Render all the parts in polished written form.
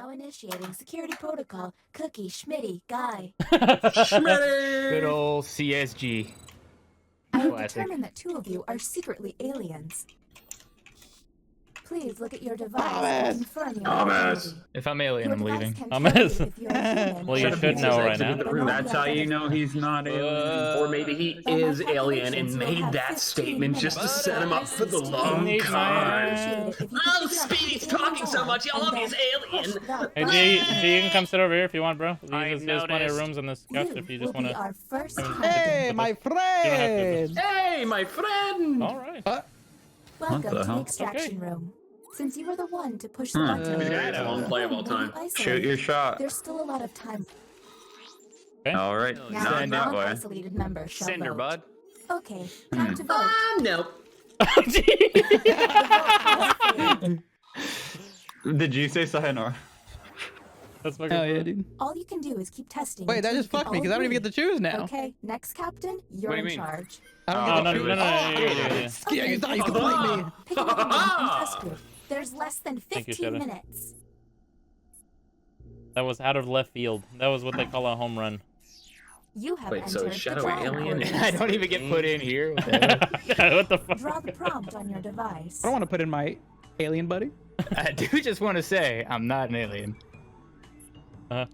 Now initiating security protocol. Cookie, Schmitty, Guy. Good old CSG. I have Classic. determined that 2 of you are secretly aliens. Please look at your device Thomas! and confirm your Thomas! identity. If I'm alien, Your I'm device leaving. can Thomas. tell you if you're a human Well, you or should an know alien, right now. but not That's the how you identity. know he's not alien. Or maybe he By my is alien and calculations, you'll made have that 15 statement just to minutes. set him up for the long Need con. Appreciate it if you could Oh, figure out Speedy's who the talking so aliens much, y'all are, love and he's then alien. push the Hey, button. G, you can come sit over here if you want, bro. There's plenty of noticed. rooms on this couch You if you will just want be to. our first Hey, candidate. Hey, my friend! Hey, my friend! All right. Welcome the to the hell? extraction room. Since you were the one to push the Hmm. button, He's got the one play of all time. Shoot your shot. There's still a lot of time. All right, Now, not that way. non-isolated members shall Cinder, vote. bud. Okay, time to vote. Nope. Did you say sayonara? That's fucking Hell yeah, funny. dude. All you can do is keep testing. Wait, that until just you can fucked me all because I don't even agree. get to choose now. Okay, next captain, you're What do you in mean? charge. I don't No, get no, to no, choose. no, yeah. Yeah, you thought you could play me. Pick a number and test group. There's less than Thank you, 15 Shadow. minutes. That was out of left field. That was what they call a home run. You have Wait, so entered is the Shadow drawing alien? board. I don't even get put in here. What the hell? What the fuck? Draw the prompt on your device. I don't want to put in my alien buddy. I do just want to say I'm not an alien. Uh-huh.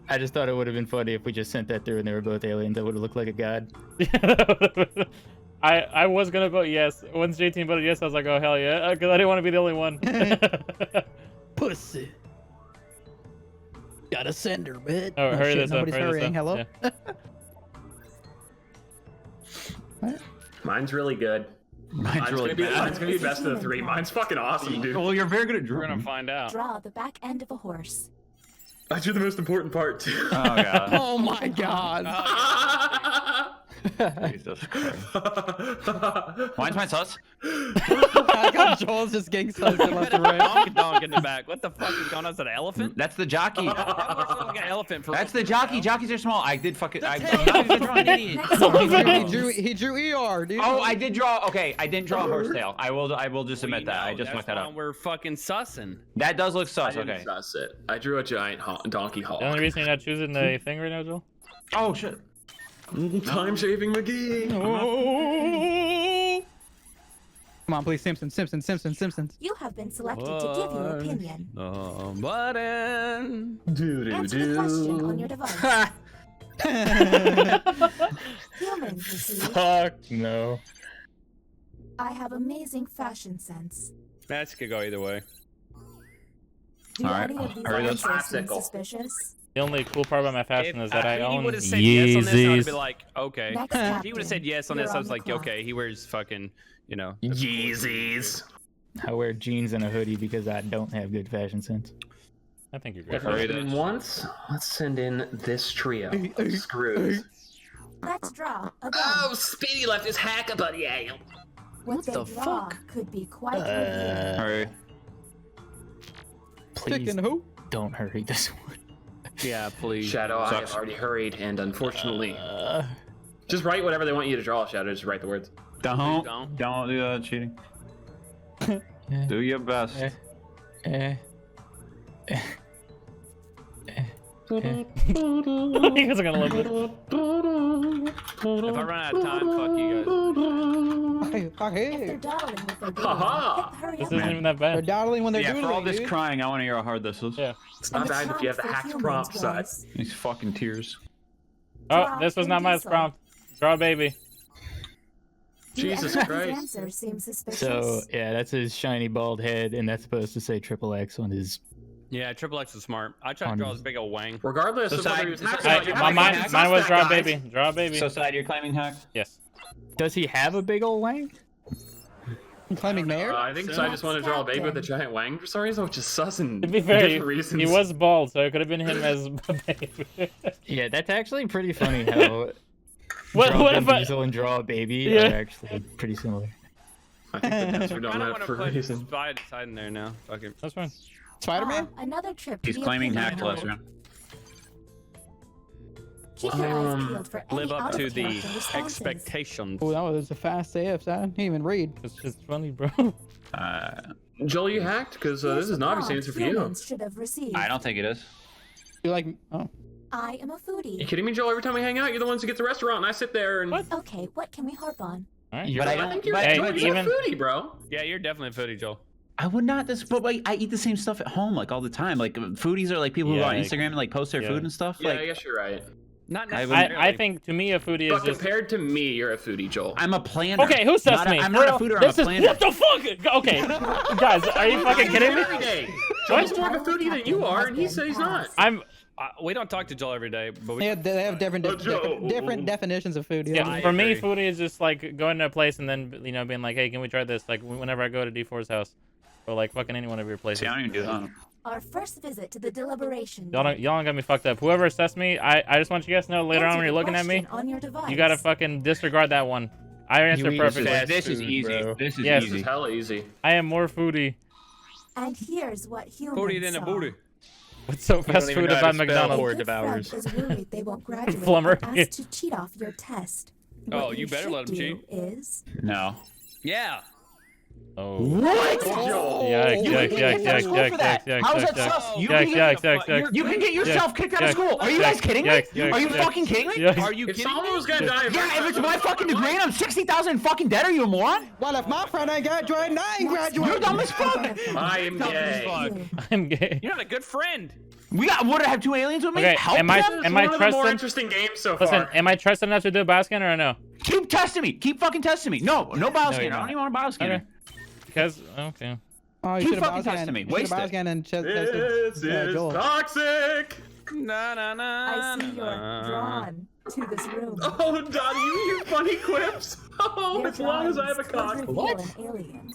I just thought it would have been funny if we just sent that through and they were both aliens. That would have looked like a god. I was gonna vote yes. Once JT voted yes, I was like, oh hell yeah, because I didn't want to be the only one. Pussy. Gotta send her, bitch. Oh, hurry shit, this up. nobody's Hurry hurrying. this up. Hello? Yeah. Mine's really good. Mine's really bad. Mine's gonna be best of the 3. Mine's fucking awesome, dude. Well, you're very good at We're gonna drawing. find out. Draw the back end of a horse. I do the most important part too. Oh god. Oh my god. Jesus Christ. Mine's my sus. I got Joel's just getting sussed left and right. Donk donk in the back. What the fuck is going on? Is that an elephant? That's the jockey. That looks like an elephant for That's the jockey. Jockeys are small. I did fucking. I'm tail. not even drawing. He drew ER, dude. Oh, I did draw. Okay, I didn't draw a horsetail. I will just admit that. I just That's went that why up. We're fucking sussing. That does look I sus. didn't Okay. suss it. I drew a giant donkey hawk. The only reason you're not choosing the thing right now, Joel? Oh shit. Time shaving McGee. Come on, please, Simpsons. You have been selected to give your opinion. Button. Answer the question on your device. Humans, you see, Fuck no. I have amazing fashion sense. Match could go either way. Do All right, any of these hurry answers this. seem Popsicle. suspicious? The only cool part about my fashion is that I he own would have said yes on this, I would have been Yeezys. like, okay. Next If he would have said captain, yes on you're this, I was the like, clock. okay, he wears fucking, you know. Yeezys. I wear jeans and a hoodie because I don't have good fashion sense. I think you're If great. I Hurry send in this. once, let's send in this trio of screws. Let's draw again. Oh, Speedy left his hacker buddy out. What they the draw fuck? could be quite revealing. Hurry. Please Picking who? don't hurry this one. Yeah, please. Shadow, I have Sucks. already hurried, and unfortunately, just write whatever they want you to draw. Shadow, just write the words. Don't don't. do that cheating. Do your best. Eh. You guys are gonna love this. If I run out of time, fuck you guys. Hey, fuck, If they're hey. dawdling with their doodling, Ha-ha! hurry This up. isn't even that They're bad. dawdling when they're Yeah, doodling, for all this dude. crying, I want to hear how hard this is. Yeah. It's not And the bad if you have the prompt for hacked humans prompt side. was, These fucking tears. Oh, this was not my prompt. Draw a baby. Do Jesus any of these Christ. answers seem suspicious? So yeah, that's his shiny bald head, and that's supposed to say triple X on his. Yeah, Triple X is smart. I tried to draw this big old wang. Regardless So of whether side- he was side- hacked, side- Mine was draw a baby. Draw a baby. So side, you're claiming hack? Yes. Does he have a big old wang? Claiming mayor? I think so. I just want to draw a baby with a giant wang for some reason, which is sus and To be fair, different reasons. he was bald, so it could have been him as a baby. Yeah, that's actually pretty funny how What Draw if Vin I? Diesel and Draw a Baby Yeah. are actually pretty similar. I think the names were I done don't that want to for a put reason. Spide in there now. Fuck it. That's fine. Spider-Man? Another trip to He's the claiming opinion hacked hole. last round. Keep your eyes peeled for any Live up to the out-of-character responses. expectations. Oh, that was a fast AF, son. He didn't even read. It's just funny, bro. Joel, you hacked? Because this Here's is the an obvious prompt answer for you. humans should have received. I don't think it is. You're like, oh. I am a You foodie. kidding me, Joel? Every time we hang out, you're the ones who get the restaurant, and I sit there and. What? Okay, what can we harp on? All right. But I I don't. think you're, Hey, Joel, you're even- a foodie, bro. Yeah, you're definitely a foodie, Joel. I would not. But like, I eat the same stuff at home like all the time. Like foodies are like people who Yeah, go on like- Instagram and like post their yeah. food and stuff. Yeah, I Like guess you're right. Not I necessarily. I think to me a foodie is But just. compared to me, you're a foodie, Joel. I'm a planner. Okay, who says Not a- me? I'm For not a real? fooder. I'm This a is planner. what the fuck? Okay, guys, are you fucking kidding me? Every day. Joel's more of a foodie than you are, and he said he's not. I'm. We don't talk to Joel every day, but we. Yeah, they have different Joe. different definitions of food. Yeah, I for me, agree. foodie is just like going to a place and then being like, hey, can we try this? Like whenever I go to D4's house, or like fucking any one of your places. See, I don't even do that. Our first visit to the deliberation. Y'all don't got me fucked up. Whoever assessed me, I just want you guys to know later on when you're looking at me, on your device. you gotta fucking disregard that one. I answered eat perfectly. fast This is food, easy. bro. This is Yes. This is easy. hella easy. I am more foodie. And here's what humans Foodie than a saw. booty. What's so fast even food know how about to spell McDonald's? or A good friend devours. is worried they won't graduate Flummer. and asked to cheat off your test. Oh, What you better should let him do cheat. Is No. Yeah. Oh. What? Joel. Yikes, You yikes, can yikes, get kicked out of yikes, school yikes, for that. yikes, How is that yikes, sus? You yikes, can yikes, get- yikes, You can get yourself kicked out of yikes, school. Are you yikes, guys kidding me? yikes, Are you yikes, fucking kidding me? yikes. Are you If kidding someone me? was gonna die, Yeah, if it's my fucking degree and I'm 60,000 and fucking dead, are you a moron? Well, if my friend ain't graduating, I ain't graduating. You're dumb as fuck. I am gay. you. I'm gay. You're not a good friend. We got. Would I have two aliens with me? Okay, Help am I- them? It's Am one I of the more trusting- interesting games so Listen, far. am I trusted enough to do a bioscanner or no? Keep testing me. Keep fucking testing me. No bioscanner. you're I don't not. even want a bioscanner. Okay. Because okay. Oh, you Keep should have fucking testing me. Waste it. and This tested is Joel. toxic. Na na na. I see you're drawn to this room. Oh, Dottie, you hear funny quips? Oh, Your as long as I have a drawings cock. could reveal an alien.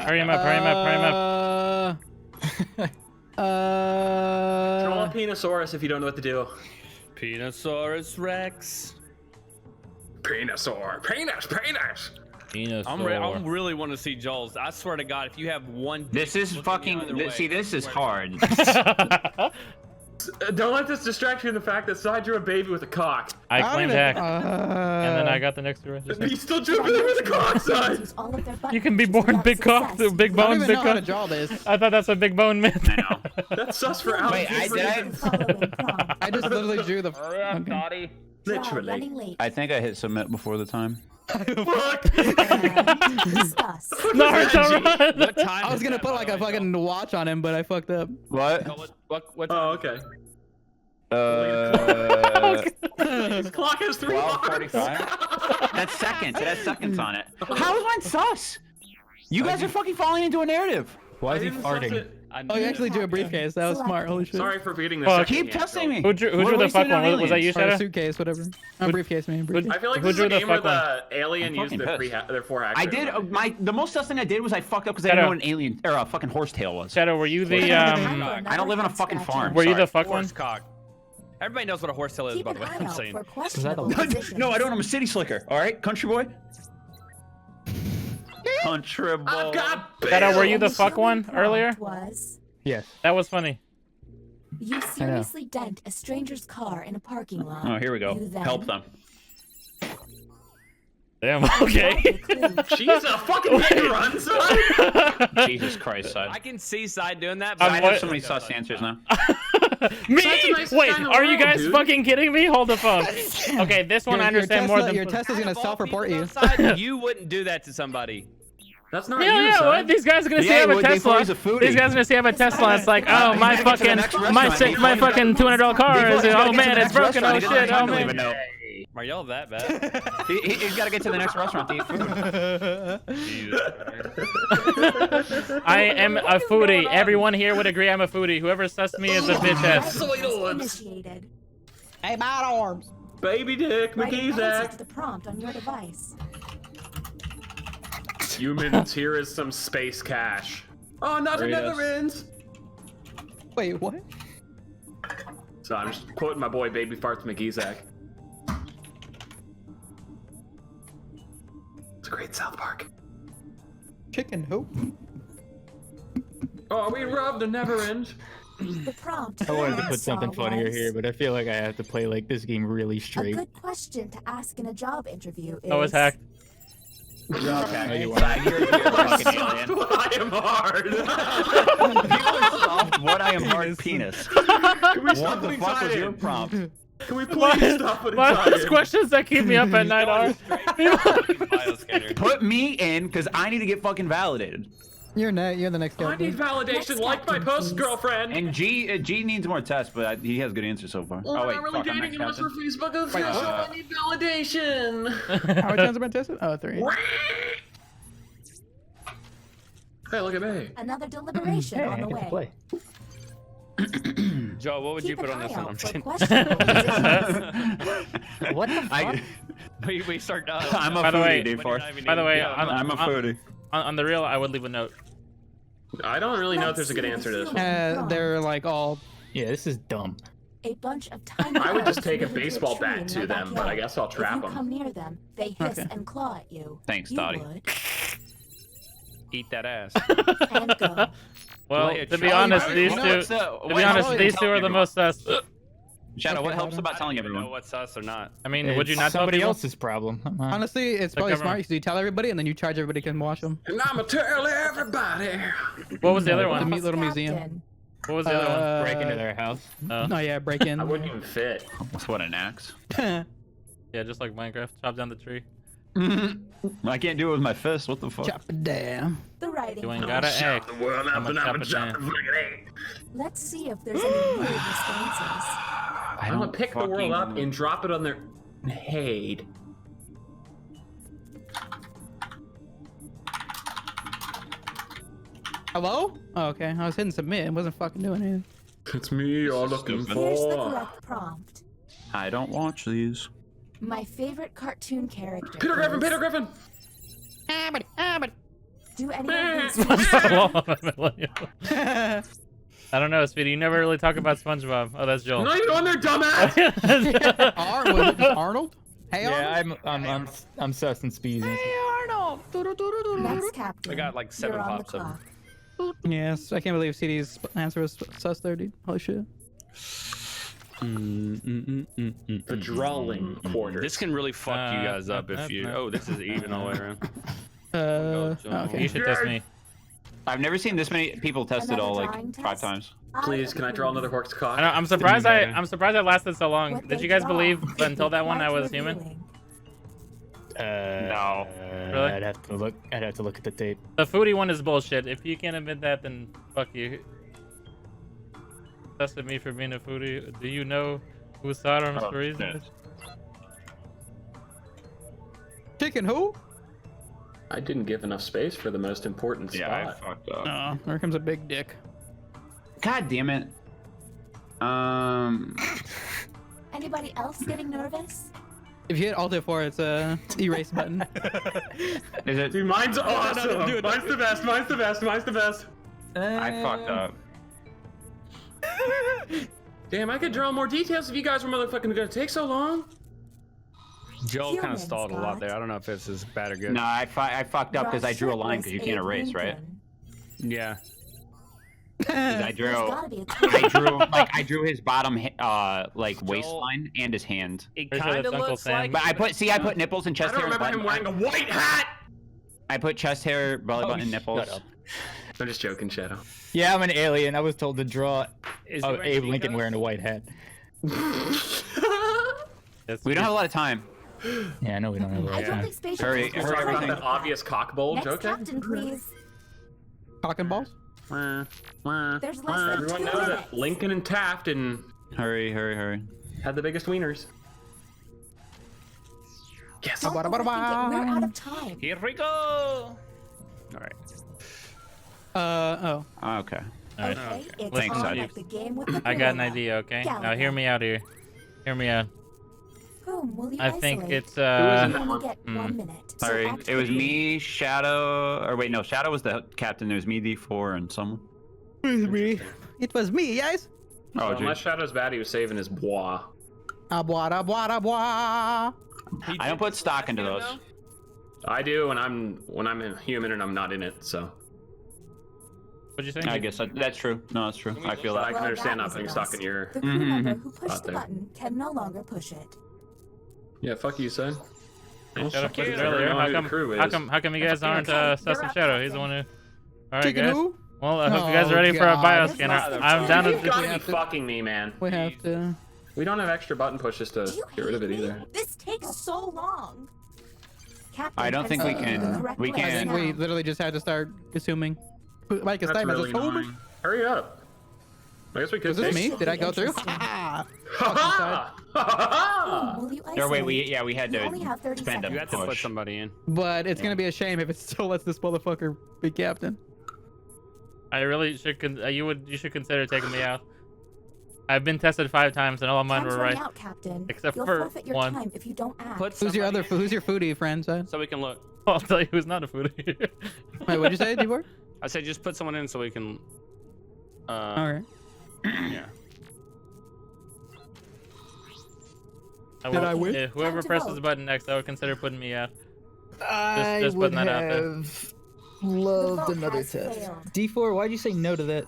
Hurry him up, hurry him up, hurry him Draw a Penosaurus if you don't know what to do. Penosaurus Rex. Penosaur. Penis. I'm really want to see Joel's. I swear to God, if you have one. This dick is looking the fucking. other way, See, this is swear to God. hard. Don't let this distract you in the fact that Side drew a baby with a cock. I claimed hack, and then I Uh, got the next two. He still drew a baby with a cock, Side. Use all of their You can be buttons born without big cock, success. big I don't bones, even big know how to cock. draw this. I thought that's what big bone meant. I know. That's sus for Alex. Wait, I did. Following prompt. I just literally drew the. Hurry up, Dottie. Draw Literally. running late. I think I hit submit before the time. Fuck. And discuss. Naruto run. What time? I was is gonna that, put by like the a way, Joel? fucking watch on him, but I fucked up. What? Joel, what time? Oh, okay. His clock has 3 bars. 12:45. That's seconds. It has seconds on it. How is mine sus? You guys are fucking falling into a narrative. Why is he didn't sus farting? it. I Oh, you knew actually it. drew a briefcase. That was smart. Holy shit. Sorry for beating the Fuck. second Keep hand, testing Joel. me. Who drew We're the wasting fuck one? on Was that you, Or a Shadow? suitcase, whatever. Briefcase, man. I Briefcase. feel like Who this is drew a the game where fuck one? the alien I'm used fucking pissed. their 4 hacks. I did the most sus thing I did was I fucked up because I didn't know what an alien or a fucking horsetail was. Shadow, were you the I don't live on a fucking farm. Were you sorry. the fuck one? Horse cock. Everybody knows what a horsetail is, Keep by an the way. eye I'm out saying. for questionable that positions. No, I don't. I'm a city slicker. All right, country boy. Country boy. I've got Shadow, were you the bills. fuck one Prompt earlier? Was Yes. That was funny. you seriously dent a stranger's car in a parking lot? Oh, here we go. You then Help them. Damn. Okay. She's a fucking big run, son. Jesus Christ, I side. can see Side doing that. I'm I what- have so many sus answers now. Me? That's the nicest Wait, guy in the are you world, guys dude. fucking kidding me? Hold the phone. Okay, this one I understand more than. Your test is gonna self-report you. Side, you wouldn't do that to somebody. That's not Yeah, you, yeah. son. What? These guys are gonna say I Yeah, have a would they Tesla. thought he's a foodie. These guys are gonna say I have a Tesla. It's like, oh, my he's gotta get to the fucking, next my restaurant. sick, my fucking $200 car is. Oh man, it's broken. Oh shit. Oh man. Know. Are y'all that bad? He's got to get to the next restaurant to eat food. I am a foodie. Everyone here would agree I'm a foodie. Whoever sussed me is a bitch ass. Initiated. Hey, my arms. Baby dick, Write an answer to McGeezak. the prompt on your device. Humans, here is some space cash. Oh, not Read us. another ends. Wait, what? So I'm just quoting my boy Baby Farts McGeezak. It's a great South Park. Chicken hope. Oh, we robbed a never end. The prompt. I wanted to Aaron put something saw funnier was, here, but I feel like I have to play like this game really A straight. good question to ask in a job interview is. Oh, it's hacked. Okay. you You're fucking alien. I am hard. What I am hard penis. Can we What stop the putting fuck was time your in? prompt? Can we please stop putting My time last in? questions that keep me up at night are. Bioscanner. Put me in because I need to get fucking validated. You're the next I guy. need validation like my post girlfriend. And G needs more tests, but he has good answers so far. We're Oh wait, not really fuck, I'm dating next unless we're captain. Facebook official. I need validation. How many times have been tested? Oh, 3. Hey, look at me. Another deliberation on the way. Joe, what would you Keep put an on this eye one? I'm out just for kidding. questionable positions. What the fuck? We start. I'm a By the way- foodie, dude. Force. By the way, Yeah, I'm a foodie. on the real, I would leave a note. I don't really know if there's a good answer to this one. They're like all. Yeah, this is dumb. A bunch of tiny I would just bugs take a move into baseball tree bat in to your them, but I backyard. guess I'll trap If you them. come near them, they hiss Okay. and claw at you. Thanks, You Dottie. would, Eat that ass. and go. Well, Play a to be trolley honest, ride. these What two. helps, To what be honest, helps these in two are telling the everyone? most sus. Shadow, what helps about I telling don't even know everyone? what's sus or not. I mean, would you not tell somebody people? else's problem? Honestly, it's probably come smart on. because you tell everybody and then you charge everybody to come watch them. And I'ma tell everybody. What was the other The one? neat little museum. Captain. What was the other one? Break into their house. Oh. Oh yeah, break in. I wouldn't even fit. What an axe. Yeah, just like Minecraft. Chop down the tree. I can't do it with my fist. What the fuck? Chop it down. The writing. You ain't on got it. an egg. The world I'm up and a up and chop it shut the fliggity. Let's see if there's any weird responses. I don't pick the world fucking up know. and drop it on their head. Hello? Oh, okay. I was hitting submit. It wasn't fucking doing anything. It's me you're looking Stupid. Here's the for. correct prompt. I don't watch these. My favorite cartoon character. Peter Griffin, is- Peter Griffin! Do any of these I don't know, Speedy. You never really talk about SpongeBob. Oh, that's Joel. No, you go in there, dumbass! R was it just Arnold? Hey Yeah, Arnold. I'm sus and speedy. Hey Arnold. Next captain. I got like 7 You're on pops the of them. clock. Yes, I can't believe CD's answer was sus there, dude. Holy shit. The drawing quarters. This can really fuck you guys up if you. Oh, this is even all the way around. Okay. You should test me. I've never seen this many people test it Another all like drawing 5 test? times. Please, can I draw another horse cock? I know, I'm surprised. better. I'm surprised I lasted so long. What Did they you guys draw believe is until that one I quite was human? revealing. No. Really? I'd have to look. I'd have to look at the tape. The foodie one is bullshit. If you can't admit that, then fuck you. Tested me for being a foodie. Do you know who Saddam's Oh, reason shit. is? Chicken who? I didn't give enough space for the most important Yeah, I spot. fucked up. Oh, here comes a big dick. God damn it. Anybody else getting nervous? If you hit Alt F4, it's a erase button. Is it? Dude, mine's awesome! do it. Mine's the best, mine's the best, mine's the best! I fucked up. Damn, I could draw more details if you guys were motherfucking gonna take so long. Joel kind of Humans, stalled a lot Scott. there. I don't know if this is bad or good. No, I fucked up because Draw I drew a line shirtless because you can't Abe erase, right? Lincoln. Yeah. 'Cause I There's drew. gotta be a I drew his bottom like Joel- waistline and his hand. It Pretty sure kind of that's Uncle looks Sam. like. But I put nipples and I chest don't hair. And remember him button. wearing a white hat! I put chest hair, belly button, and nipples. Shut up. I'm just joking, Shadow. Yeah, I'm an alien. I was told to draw Is he wearing Abe Lincoln Chico's? wearing a white hat. It's- We don't have a lot of time. Yeah, I know we don't have a lot I of don't time. think spatial Hurry, distance hurry, is everything. That obvious cock bulge, Next okay? captain, please. Cock and balls? There's less than Everyone 2 knows minutes. that Lincoln and Taft and Hurry, hurry, hurry. had the biggest wieners. Yes. Don't overthink it. We're out of time. Here we go. All right. Oh. Okay. Alright. Okay, it's Thanks, on Adi. like the game with the I got an gorilla. idea, okay? Now Gallagher. hear me out here. Hear me out. Whom will you I think isolate? it's Who is You it? only get 1 minute. so Sorry, act it was quickly. me, Shadow, or wait, no, Shadow was the captain. There was me, D4, and someone. It was me, guys. Oh, So unless geez. Shadow's bad, he was saving his bois. Ah, bois, da, bois, da, bois. I don't put stock into those. I do, and when I'm a human and I'm not in it, so. What'd you say? I guess that's true. No, that's true. I feel But I that. can Well, understand that not was putting a stock bust. in your. The crew member who Out pushed the there. button can no longer push it. Yeah, fuck you, son. Well, Shadow shit, posted I don't earlier. know How who the come? crew How is. come you guys aren't sussing Shadow? He's the one who. All right, Chicken guys. who? Well, I hope you guys Oh, are ready for a God. bioscanner. I'm down You've to. got to have be to- fucking me, man. We have to. We don't have extra button pushes to Do you get rid of it hate me? either. This takes so long. Captain I don't think we has can. the correct We place I can. think we now. literally just had to start assuming. Like, it's That's time as really a homer. annoying. Hurry up. I guess we could Was this take- me? Did I go through? Interesting. Ha ha! Ha ha! Will you Or wait, isolate? we had You only have to 30 spend a You have to put push. somebody in. But it's gonna be a shame if it still lets this motherfucker be captain. I really should. You should consider taking me out. I've been tested 5 times and all of mine Time's were running right. out, Captain. Except You'll for forfeit your one. time if you don't act. Put Who's your somebody other? Who's your foodie friend, son? so we can look. I'll tell you who's not a foodie. Wait, what'd you say, D4? I said just put someone in so we can. All right. Yeah. Did I win? Whoever Time to presses vote. the button next, I would consider putting me out. I just would putting that out there. have loved vote another has test. failed. D4, why'd you say no to that?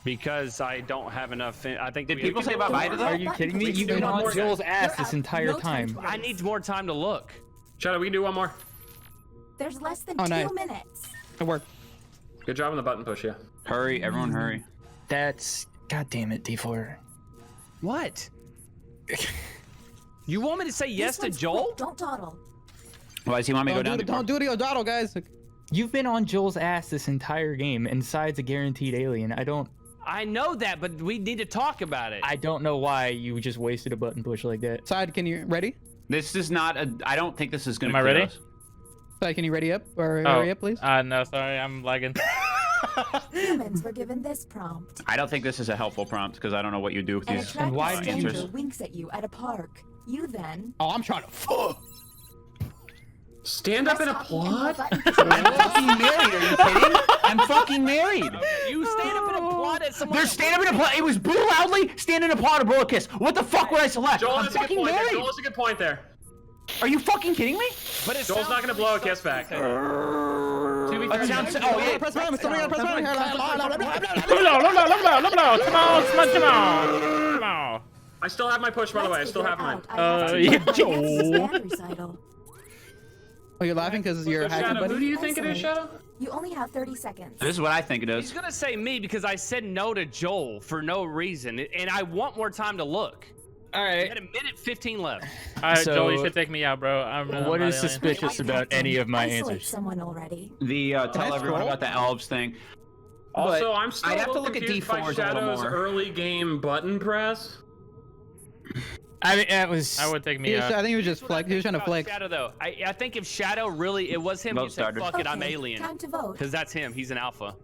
Because I don't have enough. I think. Did we- people say bye-bye to Are that? you kidding me? We You've can been do one on more. Joel's ass You're this up. entire No time. to I need more time to look. Shadow, we can do one more. There's less than Oh, 2 nice. minutes. It worked. Good job on the button push, yeah. Hurry, everyone, hurry. That's god damn it, D4. What? You want me to say yes This to one's Joel? quick, Don't dawdle. Why does he want me to go down? Don't do the O'Donnell, guys. You've been on Joel's ass this entire game, and Side's a guaranteed alien. I don't know that, but we need to talk about it. I don't know why you just wasted a button push like that. Side, can you ready? This is not a. I don't think this is gonna. Am I clear ready? us. Side, can you ready up or Oh, hurry up, please? No, sorry, I'm lagging. Humans were given this prompt. I don't think this is a helpful prompt because I don't know what you do with An these. attractive why do you stranger just- winks at you at a park. You then Oh, I'm trying to fuck. Stand up and press copy and applaud? button I'm fucking married. Are you kidding? I'm fucking married. You stand up and applaud at someone. They're standing up and applaud. It was boo loudly, stand and applaud, or blow a kiss. What the fuck would I select? Joel I'm has a good fucking point there. married. Joel has a good point there. Are you fucking kidding me? But it Joel's sounds not gonna really blow a sus kiss when you back. say that. To be fair, Oh yeah. Press button. Somebody gotta press button. Come on. I still have my push, by the way. I still have mine. yeah, Joel. Oh, you're laughing because you're hacking, Shadow, who do buddy? you think it is, Shadow? You only have 30 seconds. This is what I think it He's is. gonna say me because I said no to Joel for no reason, and I want more time to look. All I right. had a minute 15 left. All right, Joel, you So- should take me out, bro. I'm What not is alien. suspicious about any of my Isolate answers? someone already. The tell That's everyone cool. about the elves thing. Also, But I'm still I'd a have to little look at confused by D4s a little Shadow's more. early game button press. I mean, that was. I would take me I out. think he was just flex. He was trying to About flex. Shadow though. I think if Shadow really it was him, Vote he said started. fuck it, I'm Okay, alien. Time to vote. Because that's him. He's an alpha.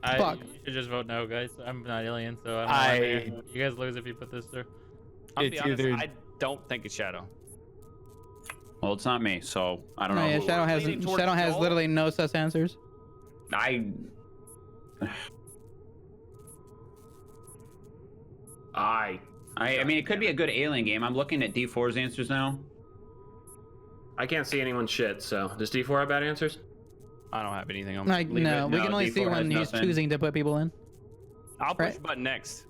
Fuck. You should just vote no, guys. I'm not alien, so I'm I- not here. You guys lose if you put this through. I'll It's be honest, either- I don't think it's Shadow. Well, it's not me, so I don't Oh, know. yeah, Shadow has Leaning towards Shadow has Joel? literally no such answers. I I mean, it could be a good alien game. I'm looking at D4's answers now. can't see anyone's shit, so does D4 have bad answers? I don't have anything on. Like, Leave no, it. we No, can only see D4 has when he's nothing. choosing to put people in. I'll push right. button next.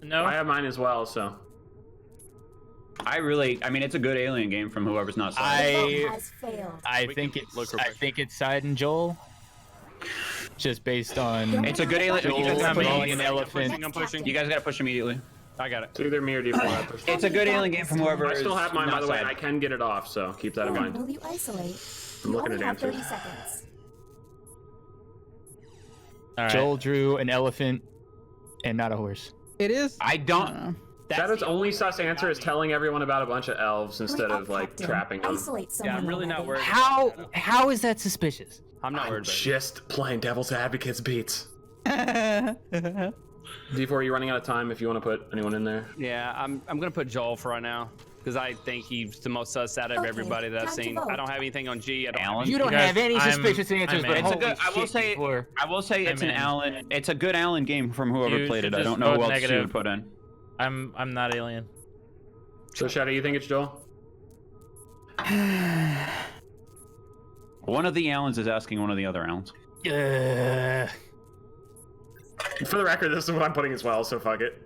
No. I have mine as well, so. I mean, it's a good alien game from whoever's not The side. vote has failed. I We think can it's. look real I quick. think it's Side and Joel. Just based on. It's a good alien. You guys Joel gotta being push- an elephant. I'm pushing. You guys gotta push immediately. I got it. It's either me or D4. I pushed. It's a good alien game from whoever. I still is have mine, by not the way, side. and I can get it off, so keep that in Then mind. will you isolate? I'm You looking only at have 30 answers. seconds. All right. Joel drew an elephant, and not a horse. It is. I don't. know. Shadow's the only sus answer is telling everyone about a bunch of elves instead Hurry of, up, like, Captain. trapping them. Isolate someone Yeah, I'm really not already. worried. How is that suspicious? I'm not I'm worried about it. just playing devil's advocate's beats. That's D4, are you running out of time if you want to put anyone in there? Yeah, I'm gonna put Joel for right now because I think he's the most sus out of Okay, everybody that I've time to seen. vote. I don't have anything on G. I don't have Alan? anything- You don't guys, have any I'm- suspicious answers, I'm but in. It's a holy good. I will shit, say. D4. I will say it's I'm an in. Allen. It's a good Allen game from whoever You played should it. I just don't know who vote else you negative. would put in. I'm not alien. So, Shadow, you think it's Joel? One of the Allens is asking one of the other Allens. For the record, this is what I'm putting as well, so fuck it.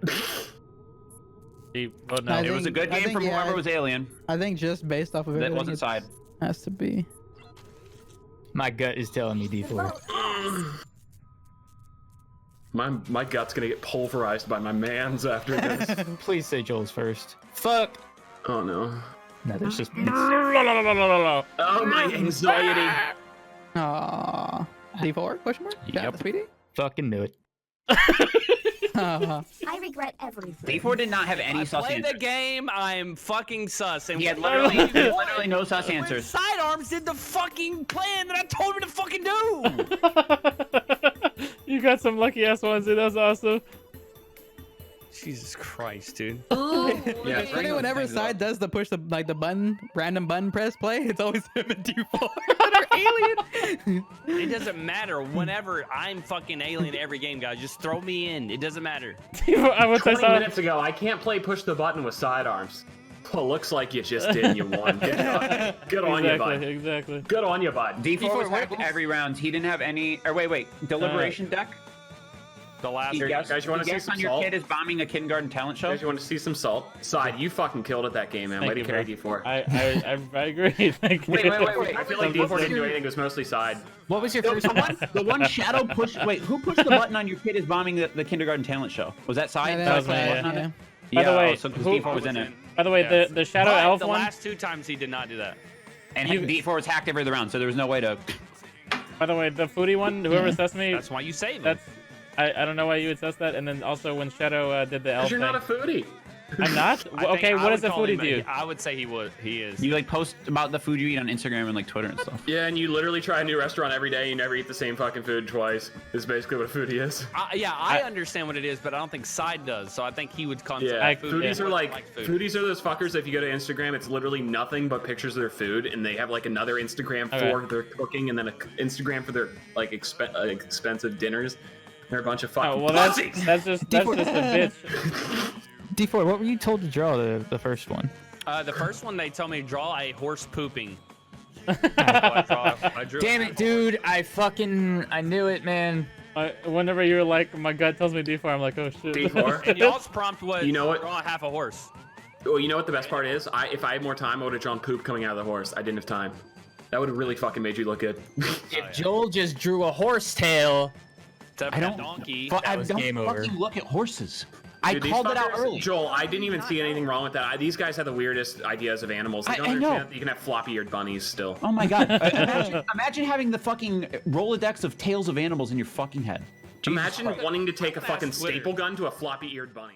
Vote no. I It was a think- good I game think, from yeah, whoever was alien. I think just based off of That everything, wasn't it's side. Has to be. My gut is telling me The D4. vote is My gut's gonna get pulverized by my man's after this. Please say Joel's first. Fuck. Oh no. No, there's just Oh my anxiety. Aww. D4? Question mark? Got Yep. it, sweetie? fucking knew it. Aw. I regret everything. D4 did not have any I sus played the answers. game. I'm fucking sus. And He had whatever literally, you want. literally no sus When answers. Sidearms did the fucking plan that I told him to fucking do. You got some lucky ass ones, dude. That's awesome. Jesus Christ, dude. Yeah, Funny, whenever Side does the push the button, random button press play, it's always him and D4 that are alien. It doesn't matter. Whenever I'm fucking alien every game, guys, just throw me in. It doesn't matter. I would say 20 so. minutes ago, I can't play push the button with sidearms. Well, looks like you just did and you won. Good on you, bud. Exactly. Good on you, bud. D4 was what- hacked every round. He didn't have any. Or wait. Deliberation deck. The last He Here, guessed, guys, you wanna he see guessed some on your salt? kid is bombing a kindergarten talent show. Guys, you want to see some salt? Side, you fucking killed it that game, man. Thank Way to you, carry bro. D4. I agree. Thank you. Wait. I feel like D4 didn't do anything. It was mostly side. What was your The first one, the one shadow push. Wait, who pushed the button on your kid is bombing the kindergarten talent show? Was that Side? That was me, Side, yeah. yeah. By the way, so 'cause who- D4 was in it, By the way, Yes. the Shadow But Elf the one. last two times he did not do that. and D4 was hacked every other round, so there was no way to. By the way, the foodie one. Whoever sus me. That's why you save him. That's. I don't know why you would sus that. And then also when Shadow did the elf Because you're thing. not a foodie. I'm not. I think Okay, I what would does the call foodie him- do? I would say he would. He is. You like post about the food you eat on Instagram and like Twitter and stuff. Yeah, and you literally try a new restaurant every day. You never eat the same fucking food twice. Is basically what a foodie is. I understand what it is, but I don't think Side does. So I think he would consider Yeah, food. foodies yeah. are like food. foodies are those fuckers. If you go to Instagram, it's literally nothing but pictures of their food, and they have like another Instagram Okay. for their cooking, and then an Instagram for their like expensive dinners. They're a bunch of fucking Oh well, that's pussies. just a bitch. D4, what were you told to draw the first one? The first one they told me to draw a horse pooping. I drew Damn it, dude! I knew it, man. Whenever you're like, my gut tells me D4, I'm like, oh shit. D4. And y'all's prompt was You know what? draw half a horse. Well, you know what the best part is? If I had more time, I would have drawn poop coming out of the horse. I didn't have time. That would have really fucking made you look good. If Joel just drew a horse tail, Except I for don't. donkey. I was don't game over. fucking look at horses. I Dude, these called it out fuckers- early. Joel, I didn't even see anything wrong with that. These guys have the weirdest ideas of animals. They I don't know. understand that you can have floppy-eared bunnies still. Oh my god! Imagine having the fucking Rolodex of tails of animals in your fucking head. Jesus Imagine Christ. wanting to take a Ask fucking Twitter. staple gun to a floppy-eared bunny.